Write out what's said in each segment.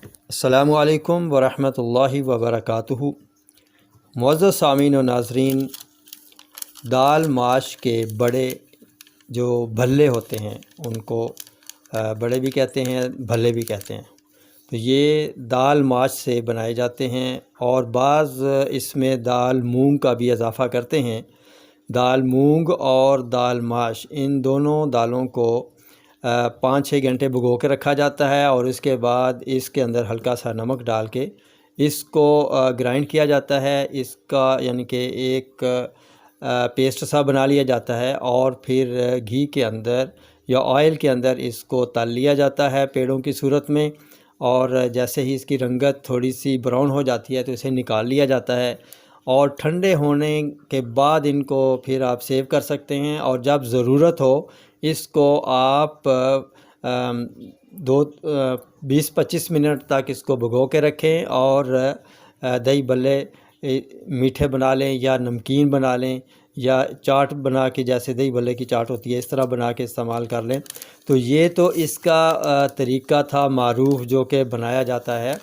السلام علیکم ورحمۃ اللہ وبرکاتہ۔ معزز سامعین و ناظرین، دال ماش کے بڑے جو بھلے ہوتے ہیں ان کو بڑے بھی کہتے ہیں، بھلے بھی کہتے ہیں، تو یہ دال ماش سے بنائے جاتے ہیں، اور بعض اس میں دال مونگ کا بھی اضافہ کرتے ہیں۔ دال مونگ اور دال ماش ان دونوں دالوں کو 5-6 گھنٹے بھگو کے رکھا جاتا ہے، اور اس کے بعد اس کے اندر ہلکا سا نمک ڈال کے اس کو گرائنڈ کیا جاتا ہے۔ اس کا یعنی کہ ایک پیسٹ سا بنا لیا جاتا ہے، اور پھر گھی کے اندر یا آئل کے اندر اس کو تل لیا جاتا ہے پیڑوں کی صورت میں، اور جیسے ہی اس کی رنگت تھوڑی سی براؤن ہو جاتی ہے تو اسے نکال لیا جاتا ہے، اور ٹھنڈے ہونے کے بعد ان کو پھر آپ سیو کر سکتے ہیں، اور جب ضرورت ہو اس کو آپ 20-25 منٹ تک اس کو بھگو کے رکھیں، اور دہی بھلے میٹھے بنا لیں یا نمکین بنا لیں، یا چاٹ بنا کے جیسے دہی بھلے کی چاٹ ہوتی ہے اس طرح بنا کے استعمال کر لیں۔ تو یہ تو اس کا طریقہ تھا معروف جو کہ بنایا جاتا ہے،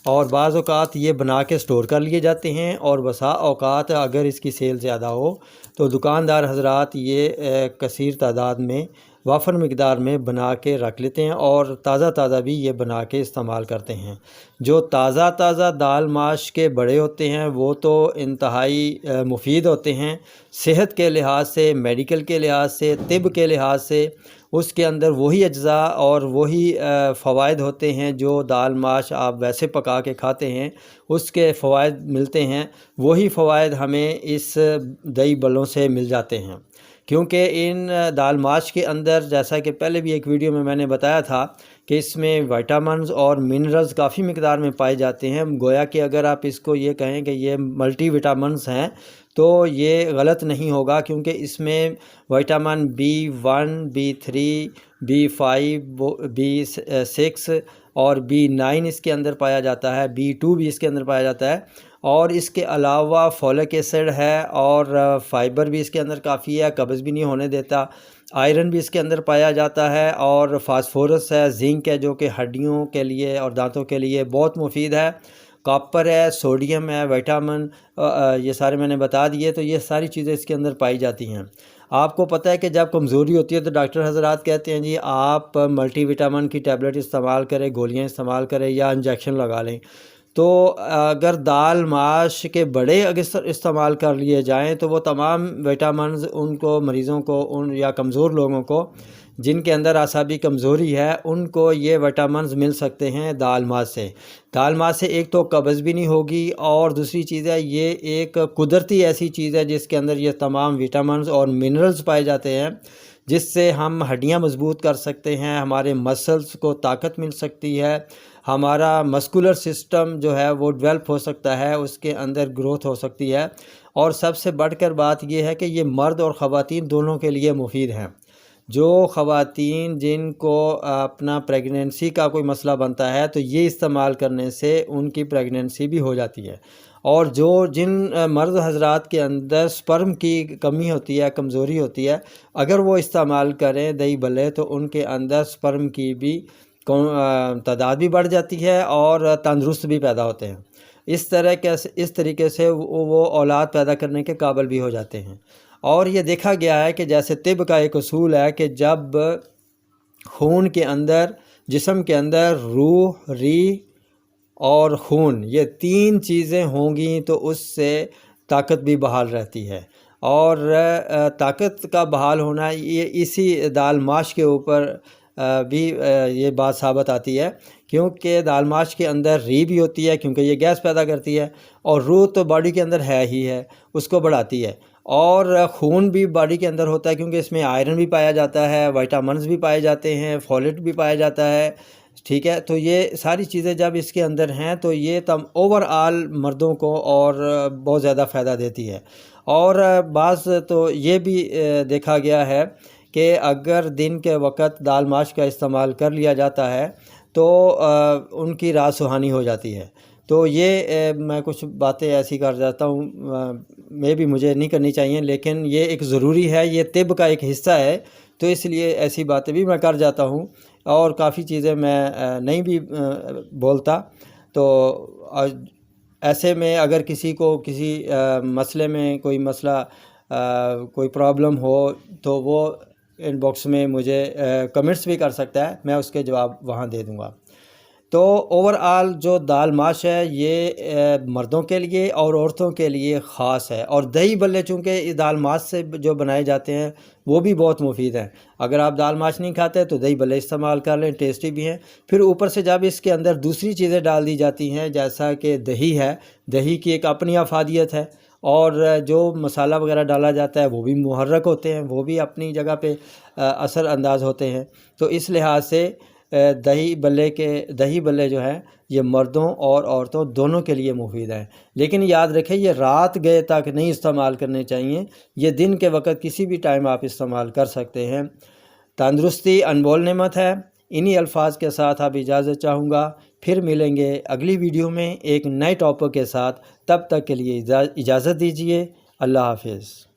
اور بعض اوقات یہ بنا کے سٹور کر لیے جاتے ہیں، اور بسا اوقات اگر اس کی سیل زیادہ ہو تو دکاندار حضرات یہ کثیر تعداد میں وافر مقدار میں بنا کے رکھ لیتے ہیں، اور تازہ تازہ بھی یہ بنا کے استعمال کرتے ہیں۔ جو تازہ تازہ دال ماش کے بڑے ہوتے ہیں وہ تو انتہائی مفید ہوتے ہیں، صحت کے لحاظ سے، میڈیکل کے لحاظ سے، طب کے لحاظ سے۔ اس کے اندر وہی اجزاء اور وہی فوائد ہوتے ہیں جو دال ماش آپ ویسے پکا کے کھاتے ہیں اس کے فوائد ملتے ہیں، وہی فوائد ہمیں اس دہی بھلوں سے مل جاتے ہیں، کیونکہ ان دال ماش کے اندر جیسا کہ پہلے بھی ایک ویڈیو میں نے بتایا تھا کہ اس میں وائٹامنز اور منرلز کافی مقدار میں پائے جاتے ہیں۔ گویا کہ اگر آپ اس کو یہ کہیں کہ یہ ملٹی وٹامنز ہیں تو یہ غلط نہیں ہوگا، کیونکہ اس میں vitamin B1، B3، B5، B6 اور B9 اس کے اندر پایا جاتا ہے، B2 بھی اس کے اندر پایا جاتا ہے، اور اس کے علاوہ فولک ایسڈ ہے، اور فائبر بھی اس کے اندر کافی ہے، قبض بھی نہیں ہونے دیتا، آئرن بھی اس کے اندر پایا جاتا ہے، اور فاسفورس ہے، زنک ہے جو کہ ہڈیوں کے لیے اور دانتوں کے لیے بہت مفید ہے، کاپر ہے، سوڈیم ہے، وٹامن، یہ سارے میں نے بتا دیے۔ تو یہ ساری چیزیں اس کے اندر پائی جاتی ہیں۔ آپ کو پتہ ہے کہ جب کمزوری ہوتی ہے تو ڈاکٹر حضرات کہتے ہیں جی آپ ملٹی وٹامن کی ٹیبلٹ استعمال کریں، گولیاں استعمال کریں یا انجیکشن لگا لیں۔ تو اگر دال ماش کے بڑے اگر استعمال کر لیے جائیں تو وہ تمام وٹامنز ان کو مریضوں کو یا کمزور لوگوں کو جن کے اندر اعصابی کمزوری ہے ان کو یہ وٹامنز مل سکتے ہیں دال ماش سے۔ دال ماش سے ایک تو قبض بھی نہیں ہوگی، اور دوسری چیز ہے یہ ایک قدرتی ایسی چیز ہے جس کے اندر یہ تمام وٹامنز اور منرلز پائے جاتے ہیں، جس سے ہم ہڈیاں مضبوط کر سکتے ہیں، ہمارے مسلز کو طاقت مل سکتی ہے، ہمارا مسکولر سسٹم جو ہے وہ ڈیولپ ہو سکتا ہے، اس کے اندر گروتھ ہو سکتی ہے، اور سب سے بڑھ کر بات یہ ہے کہ یہ مرد اور خواتین دونوں کے لیے مفید ہیں۔ جو خواتین جن کو اپنا پریگننسی کا کوئی مسئلہ بنتا ہے تو یہ استعمال کرنے سے ان کی پریگننسی بھی ہو جاتی ہے، اور جن مرد حضرات کے اندر سپرم کی کمی ہوتی ہے، کمزوری ہوتی ہے، اگر وہ استعمال کریں دہی بھلے تو ان کے اندر سپرم کی بھی تعداد بھی بڑھ جاتی ہے، اور تندرست بھی پیدا ہوتے ہیں۔ اس طریقے سے وہ اولاد پیدا کرنے کے قابل بھی ہو جاتے ہیں۔ اور یہ دیکھا گیا ہے کہ جیسے طب کا ایک اصول ہے کہ جب خون کے اندر، جسم کے اندر روح، ریح اور خون یہ 3 چیزیں ہوں گی تو اس سے طاقت بھی بحال رہتی ہے، اور طاقت کا بحال ہونا یہ اسی دال ماش کے اوپر بھی یہ بات ثابت آتی ہے، کیونکہ دال ماش کے اندر ریح بھی ہوتی ہے کیونکہ یہ گیس پیدا کرتی ہے، اور روح تو باڈی کے اندر ہے ہی ہے، اس کو بڑھاتی ہے، اور خون بھی باڈی کے اندر ہوتا ہے کیونکہ اس میں آئرن بھی پایا جاتا ہے، وائٹامنز بھی پائے جاتے ہیں، فولیٹ بھی پایا جاتا ہے، ٹھیک ہے۔ تو یہ ساری چیزیں جب اس کے اندر ہیں تو یہ اوور آل مردوں کو اور بہت زیادہ فائدہ دیتی ہے۔ اور بعض تو یہ بھی دیکھا گیا ہے کہ اگر دن کے وقت دال ماش کا استعمال کر لیا جاتا ہے تو ان کی رات سہانی ہو جاتی ہے۔ تو یہ میں کچھ باتیں ایسی کر جاتا ہوں، مجھے نہیں کرنی چاہیے، لیکن یہ ایک ضروری ہے، یہ طب کا ایک حصہ ہے تو اس لیے ایسی باتیں بھی میں کر جاتا ہوں، اور کافی چیزیں میں نہیں بھی بولتا۔ تو ایسے میں اگر کسی کو کسی مسئلے میں کوئی مسئلہ کوئی پرابلم ہو تو وہ ان باکس میں مجھے کمنٹس بھی کر سکتا ہے، میں اس کے جواب وہاں دے دوں گا۔ تو اوور آل جو دال ماش ہے یہ مردوں کے لیے اور عورتوں کے لیے خاص ہے، اور دہی بلے چونکہ دال ماش سے جو بنائے جاتے ہیں وہ بھی بہت مفید ہیں۔ اگر آپ دال ماش نہیں کھاتے تو دہی بلے استعمال کر لیں، ٹیسٹی بھی ہیں۔ پھر اوپر سے جب اس کے اندر دوسری چیزیں ڈال دی جاتی ہیں جیسا کہ دہی ہے، دہی کی ایک اپنی افادیت ہے، اور جو مسالہ وغیرہ ڈالا جاتا ہے وہ بھی محرک ہوتے ہیں، وہ بھی اپنی جگہ پہ اثر انداز ہوتے ہیں۔ تو اس لحاظ سے دہی بلے جو ہیں یہ مردوں اور عورتوں دونوں کے لیے مفید ہیں، لیکن یاد رکھیں یہ رات گئے تک نہیں استعمال کرنے چاہیے، یہ دن کے وقت کسی بھی ٹائم آپ استعمال کر سکتے ہیں۔ تندرستی انمول نعمت ہے۔ انہی الفاظ کے ساتھ اب اجازت چاہوں گا، پھر ملیں گے اگلی ویڈیو میں ایک نئے ٹاپک کے ساتھ، تب تک کے لیے اجازت دیجیے۔ اللہ حافظ۔